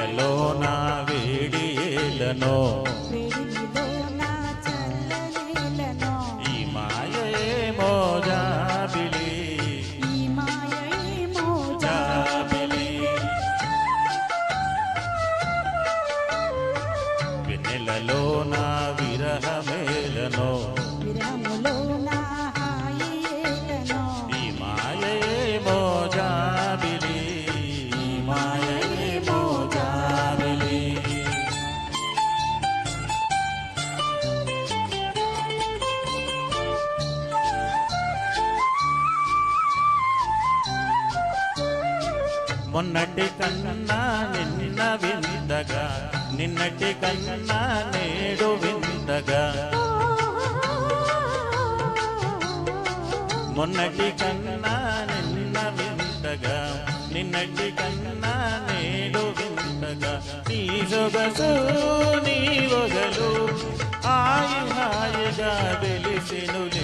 వెన్నెలలోన వేడి ఏలనో ఈ మాయేమో జాబిలి జాబిలి వెన్నెలలోన విరహమేలనో ఈ మాయేమో జాబిలి ఈ మాయేమో జాబిలి మొన్నటి కన్నా నిన్న వింతగా నిన్నటి కన్నా నేడు వింతగా మొన్నటి కన్నా నిన్న వింతగా నిన్నటి కన్నా నేడు వింతగా నీ సొగసు నీ ఒగలు హాయిగా వెలిసెనులే